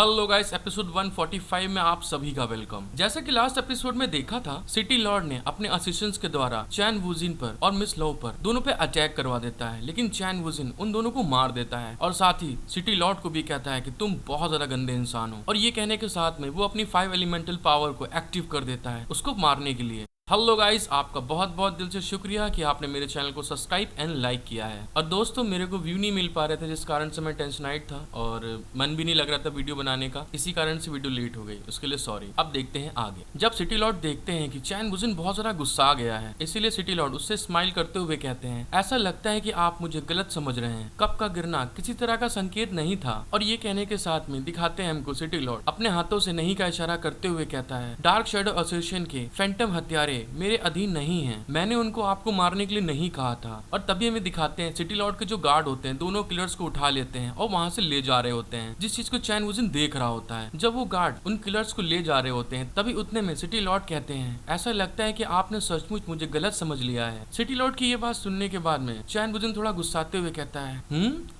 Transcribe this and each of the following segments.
Hello guys, episode 145 में आप सभी का वेलकम। जैसा कि लास्ट एपिसोड में देखा था, सिटी लॉर्ड ने अपने असिस्टेंट्स के द्वारा चैन वुजिन पर और मिस लव पर दोनों पे अटैक करवा देता है, लेकिन चैन वुजिन उन दोनों को मार देता है और साथ ही सिटी लॉर्ड को भी कहता है कि तुम बहुत ज्यादा गंदे इंसान हो। और ये कहने के साथ में वो अपनी 5 एलिमेंटल पावर को एक्टिव कर देता है उसको मारने के लिए। हेलो गाइस, आपका बहुत बहुत दिल से शुक्रिया कि आपने मेरे चैनल को सब्सक्राइब एंड लाइक किया है। और दोस्तों, मेरे को व्यू नहीं मिल पा रहे थे, जिस कारण से मैं टेंशनाइट था और मन भी नहीं लग रहा था वीडियो बनाने का, इसी कारण से वीडियो लेट हो गई, उसके लिए सॉरी। अब देखते हैं आगे। जब सिटी लॉर्ड देखते हैं कि चैन वुजिन बहुत ज्यादा गुस्सा आ गया है, इसीलिए सिटी लॉर्ड उससे स्माइल करते हुए कहते हैं, ऐसा लगता है कि आप मुझे गलत समझ रहे हैं, कप का गिरना किसी तरह का संकेत नहीं था। और ये कहने के साथ में दिखाते हैं हमको सिटी लॉर्ड अपने हाथों से नहीं का इशारा करते हुए कहता है, डार्क शैडो एसोसिएशन के फैंटम हत्यारे मेरे अधीन नहीं है, मैंने उनको आपको मारने के लिए नहीं कहा था। और तभी हमें दिखाते हैं सिटी लॉर्ड के जो गार्ड होते हैं दोनों किलर्स को उठा लेते हैं और वहां से ले जा रहे होते हैं, जिस चीज को चैन वुजिन देख रहा होता है। जब वो गार्ड उन किलर्स को ले जा रहे होते हैं तभी उतने में सिटी लॉर्ड कहते हैं, ऐसा लगता है कि आपने सचमुच मुझे गलत समझ लिया है। सिटी लॉर्ड की ये बात सुनने के बाद में चैन वुजिन थोड़ा गुस्साते हुए कहता है,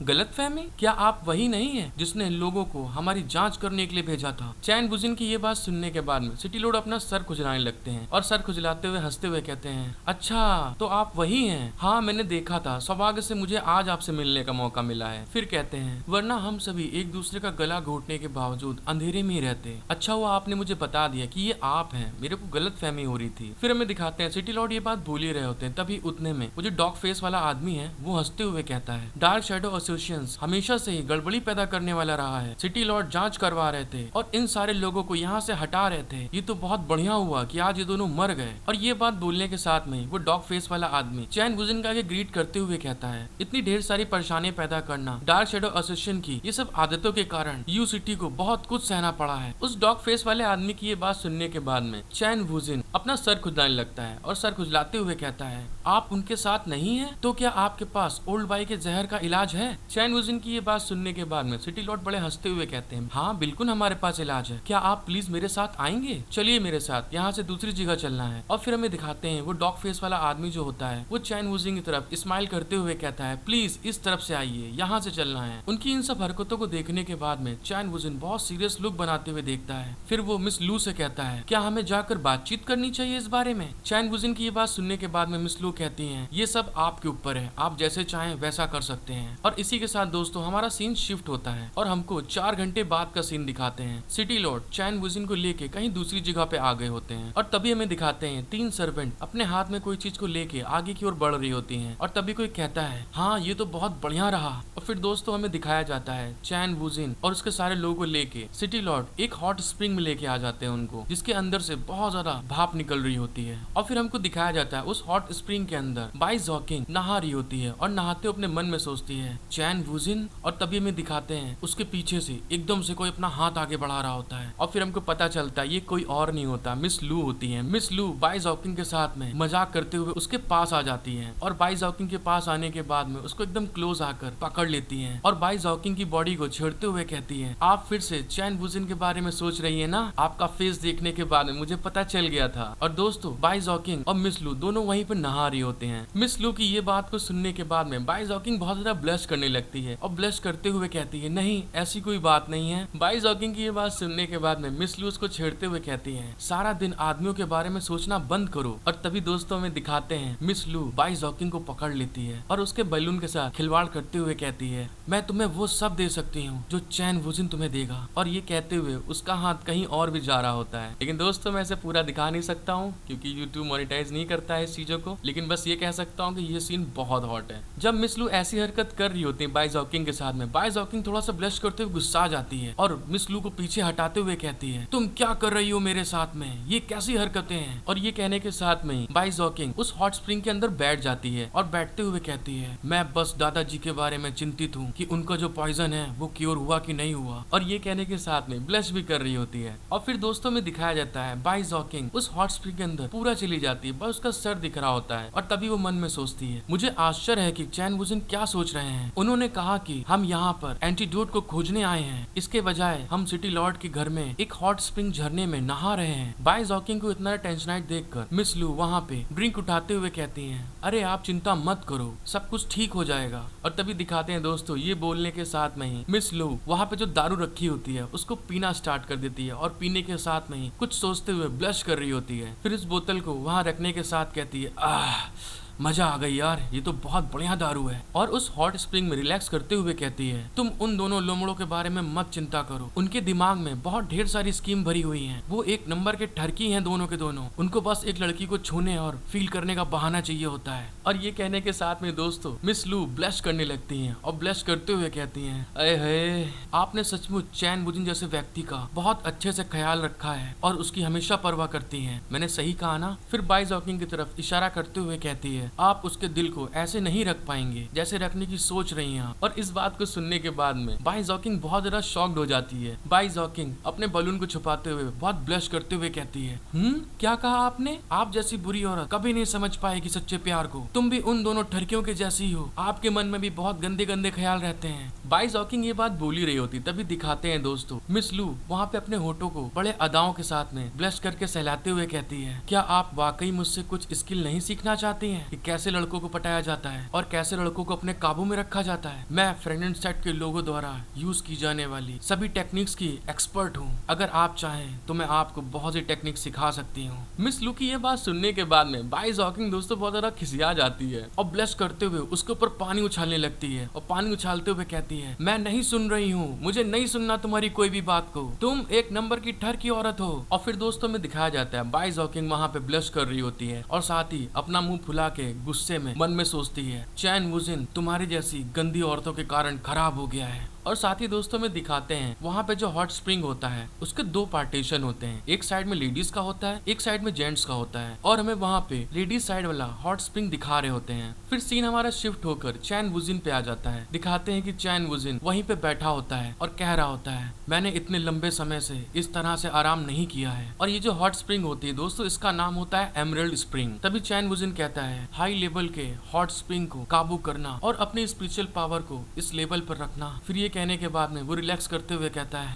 गलत फहमी? क्या आप वही नहीं है जिसने लोगों को हमारी जांच करने के लिए भेजा था? चैन वुजिन की ये बात सुनने के बाद में सिटी लॉर्ड अपना सर खुजलाने लगते हैं और सर खुजलाते हुए हंसते हुए कहते हैं, अच्छा तो आप वही हैं। हाँ, मैंने देखा था, सौभाग्य से मुझे आज आपसे मिलने का मौका मिला है। फिर कहते हैं, वरना हम सभी एक दूसरे का गला घोटने के बावजूद अंधेरे में ही रहते। अच्छा हुआ आपने मुझे बता दिया कि ये आप हैं, मेरे को गलत फहमी हो रही थी। फिर हमें दिखाते हैं सिटी लॉर्ड ये बात भूल ही रहे होते हैं, तभी उतने में वो जो डॉग फेस वाला आदमी है वो हंसते हुए कहता है, डार्क शैडो एसोसिएशन हमेशा से ही गड़बड़ी पैदा करने वाला रहा है। सिटी लॉर्ड जांच करवा रहे थे और इन सारे लोगों को यहाँ से हटा रहे थे। ये तो बहुत बढ़िया हुआ कि आज ये दोनों मर गए। और ये बात बोलने के साथ में वो डॉग फेस वाला आदमी चैन वुजिन का आगे ग्रीट करते हुए कहता है, इतनी ढेर सारी परेशानी पैदा करना डार्क शैडो एसोसिएशन की ये सब आदतों के कारण यू सिटी को बहुत कुछ सहना पड़ा है। उस डॉग फेस वाले आदमी की ये बात सुनने के बाद में चैन वुजिन अपना सर खुजलाने लगता है और सर खुजलाते हुए कहता है, आप उनके साथ नहीं है तो क्या आपके पास ओल्ड बाई के जहर का इलाज है? चैन वुजिन की ये बात सुनने के बाद में सिटी लॉर्ड बड़े हंसते हुए कहते हैं, हाँ बिल्कुल हमारे पास इलाज है, क्या आप प्लीज मेरे साथ आएंगे? चलिए मेरे साथ, यहाँ से दूसरी जगह चलना है। और फिर हमें दिखाते हैं वो डॉग फेस वाला आदमी जो होता है वो चैन वुजिन की तरफ स्माइल करते हुए कहता है, प्लीज इस तरफ से आइए, यहाँ से चलना है। उनकी इन सब हरकतों को देखने के बाद में चैन वुजिन बहुत सीरियस लुक बनाते हुए देखता है। फिर वो मिस लू से कहता है, क्या हमें जाकर बातचीत करनी चाहिए इस बारे में? चैन वुजिन की ये बात सुनने के बाद में मिस लू कहती है, ये सब आपके ऊपर है, आप जैसे चाहें वैसा कर सकते हैं। और इसी के साथ दोस्तों हमारा सीन शिफ्ट होता है और हमको 4 घंटे बाद का सीन दिखाते हैं। सिटी लॉर्ड चैन वुजिन को लेके कहीं दूसरी जगह पे आ गए होते हैं और तभी हमें दिखाते हैं 3 सर्वेंट अपने हाथ में कोई चीज को लेके आगे की ओर बढ़ रही होती हैं। और तभी कोई कहता है, हाँ ये तो बहुत बढ़िया रहा। और फिर दोस्तों हमें दिखाया जाता है चैन वुजिन और उसके सारे लोगों को लेके सिटी लॉर्ड एक हॉट स्प्रिंग में लेके आ जाते हैं उनको, जिसके अंदर से बहुत ज्यादा भाप निकल रही होती है। और फिर हमको दिखाया जाता है उस हॉट स्प्रिंग के अंदर बाई जॉकिंग नहा रही होती है और नहाते अपने मन में सोचती है, चैन वुजिन। और तभी हमें दिखाते हैं उसके पीछे से एकदम से कोई अपना हाथ आगे बढ़ा रहा होता है और फिर हमको पता चलता है ये कोई और नहीं होता, मिस लू होती है। मिस लू बाई जॉकिंग के साथ में मजाक करते हुए उसके पास आ जाती है और बाई जॉकिंग के पास आने के बाद में उसको एकदम क्लोज आकर पकड़ लेती हैं और बाई जॉकिंग की बॉडी को छेड़ते हुए कहती हैं, आप फिर से चैन वुजिन के बारे में सोच रही है ना? आपका फेस देखने के बाद में मुझे पता चल गया था। और दोस्तों बाई जॉकिंग और मिस लू दोनों वहीं पर नहा रही होते हैं। मिस लू की ये बात को सुनने के बाद में बाई जॉकिंग बहुत ज्यादा ब्लश करने लगती है और ब्लश करते हुए कहती है, नहीं ऐसी कोई बात नहीं है। बाई जॉकिंग की ये बात सुनने के बाद में मिस लू उसको छेड़ते हुए कहती है, सारा दिन आदमियों के बारे में सोचना बंद करो। और तभी दोस्तों में दिखाते हैं मिस लू बाई जॉकिंग को पकड़ लेती है और उसके बैलून के साथ खिलवाड़ करते हुए कहती है, मैं तुम्हें वो सब दे सकती हूँ जो चैन वुजिन तुम्हें देगा। और ये कहते हुए उसका हाथ कहीं और भी जा रहा होता है, लेकिन दोस्तों मैं इसे पूरा दिखा नहीं सकता हूँ क्योंकि यूट्यूब मोनेटाइज नहीं करता है इस चीजों को, लेकिन बस ये कह सकता हूँ कि ये सीन बहुत हॉट है। जब मिस लू ऐसी हरकत कर रही होती है बाई जॉकिंग के साथ में, बाई जॉकिंग थोड़ा सा ब्लश करते हुए गुस्सा जाती है और मिस लू को पीछे हटाते हुए कहती है, तुम क्या कर रही हो मेरे साथ में, ये कैसी हरकतें हैं? और ये कहने के साथ में बाई जॉकिंग उस हॉट स्प्रिंग के अंदर बैठ जाती है और बैठते हुए कहती है, मैं बस दादाजी के बारे में चिंतित हूँ कि उनका जो पॉइजन है वो क्योर हुआ कि नहीं हुआ। और ये कहने के साथ में ब्लश भी कर रही होती है। और फिर दोस्तों में दिखाया जाता है बाई जॉकिंग उस हॉट स्प्रिंग के अंदर पूरा चली जाती है, बस उसका सर दिख रहा होता है। और तभी वो मन में सोचती है, मुझे आश्चर्य है कि चैन वुजिन क्या सोच रहे हैं। उन्होंने कहा कि हम यहाँ पर एंटीडोट को खोजने आए हैं, इसके बजाय हम सिटी लॉर्ड के घर में एक हॉट स्प्रिंग झरने में नहा रहे हैं। बाय जॉकिंग को इतना टेंशनाइट देखकर मिस लू वहाँ पे ड्रिंक उठाते हुए कहती हैं, अरे आप चिंता मत करो, सब कुछ ठीक हो जाएगा। और तभी दिखाते हैं दोस्तों, ये बोलने के साथ में ही मिस लू वहाँ पे जो दारू रखी होती है उसको पीना स्टार्ट कर देती है और पीने के साथ में ही कुछ सोचते हुए ब्लश कर रही होती है। फिर इस बोतल को वहाँ रखने के साथ कहती है, आह मजा आ गई यार, ये तो बहुत बढ़िया दारू है। और उस हॉट स्प्रिंग में रिलैक्स करते हुए कहती है, तुम उन दोनों लोमड़ों के बारे में मत चिंता करो, उनके दिमाग में बहुत ढेर सारी स्कीम भरी हुई हैं। वो एक नंबर के ठरकी हैं दोनों के दोनों, उनको बस एक लड़की को छूने और फील करने का बहाना चाहिए होता है। और ये कहने के साथ में दोस्तों मिस लू ब्लश करने लगती हैं और ब्लश करते हुए कहती हैं, अरे हे आपने सचमुच चैन वुजिन जैसे व्यक्ति का बहुत अच्छे से ख्याल रखा है और उसकी हमेशा परवाह करती हैं, मैंने सही कहा ना। फिर बाय जॉकिंग की तरफ इशारा करते हुए कहती है, आप उसके दिल को ऐसे नहीं रख पाएंगे जैसे रखने की सोच रही हैं। और इस बात को सुनने के बाद में बाय जॉकिंग बहुत ज्यादा शॉक्ड हो जाती है। बाय जॉकिंग अपने बलून को छुपाते हुए बहुत ब्लश करते हुए कहती है, क्या कहा आपने? आप जैसी बुरी औरत कभी नहीं समझ पाएगी सच्चे प्यार को, तुम भी उन दोनों ठरकियों के जैसी हो, आपके मन में भी बहुत गंदे गंदे ख्याल रहते हैं। बाय जॉकिंग ये बात बोल ही रही होती, तभी दिखाते हैं दोस्तों मिस लू वहाँ पे अपने होठों को बड़े अदाओं के साथ में ब्लश करके सहलाते हुए कहती है, क्या आप वाकई मुझसे कुछ स्किल नहीं सीखना चाहती हैं कि कैसे लड़कों को पटाया जाता है और कैसे लड़कों को अपने काबू में रखा जाता है? मैं फ्रेंड सेट के लोगों द्वारा यूज की जाने वाली सभी टेक्निक्स की एक्सपर्ट हूँ, अगर आप चाहें तो मैं आपको बहुत सी टेक्निक सिखा सकती हूँ। मिस लू की ये बात सुनने के बाद में बाय जॉकिंग दोस्तों बहुत ज्यादा खिसिया जाती है और ब्लश करते हुए उसके ऊपर पानी उछालने लगती है और पानी उछालते हुए कहती है, मैं नहीं सुन रही हूँ, मुझे नहीं सुनना तुम्हारी कोई भी बात को, तुम एक नंबर की ठर की औरत हो। और फिर दोस्तों में दिखाया जाता है बाय जॉकिंग वहाँ पे ब्लश कर रही होती है और साथ ही अपना मुंह फुला के गुस्से में मन में सोचती है, चैन वुजिन तुम्हारी जैसी गंदी औरतों के कारण खराब हो गया है। और साथ ही दोस्तों में दिखाते हैं वहाँ पे जो हॉट स्प्रिंग होता है उसके दो पार्टीशन होते हैं, एक साइड में लेडीज का होता है, एक साइड में जेंट्स का होता है। और हमें वहाँ पे लेडीज साइड वाला हॉट स्प्रिंग दिखा रहे होते हैं। फिर सीन हमारा शिफ्ट होकर चैन वुजिन पे आ जाता है। दिखाते हैं कि चैन वुजिन वहीं पे बैठा होता है और कह रहा होता है, मैंने इतने लंबे समय से इस तरह से आराम नहीं किया है। और ये जो हॉट स्प्रिंग होती है दोस्तों इसका नाम होता है एमरल्ड स्प्रिंग। तभी चैन वुजिन कहता है, हाई लेवल के हॉट स्प्रिंग को काबू करना और अपनी स्पिरिचुअल पावर को इस लेवल पर रखना। फिर ये कहने के बाद में वो रिलैक्स करते हुए कहता है,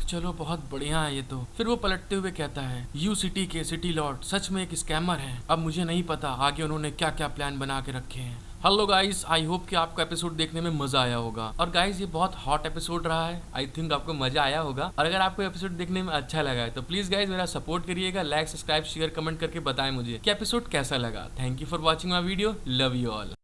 चलो बहुत बढ़िया है ये तो। फिर वो पलटते हुए कहता है, यू सिटी के सिटी लॉर्ड सच में एक स्कैमर है, अब मुझे नहीं पता आगे उन्होंने क्या क्या प्लान बना के रखे हैं। हेलो गाइस, आई होप कि आपको एपिसोड देखने में मजा आया होगा। और गाइस ये बहुत हॉट एपिसोड रहा है, आई थिंक आपको मजा आया होगा। और अगर आपको एपिसोड देखने में अच्छा लगा है तो प्लीज गाइस मेरा सपोर्ट करिएगा, लाइक सब्सक्राइब शेयर कमेंट करके बताएं मुझे कि एपिसोड कैसा लगा। Thank you for watching my video, love you all.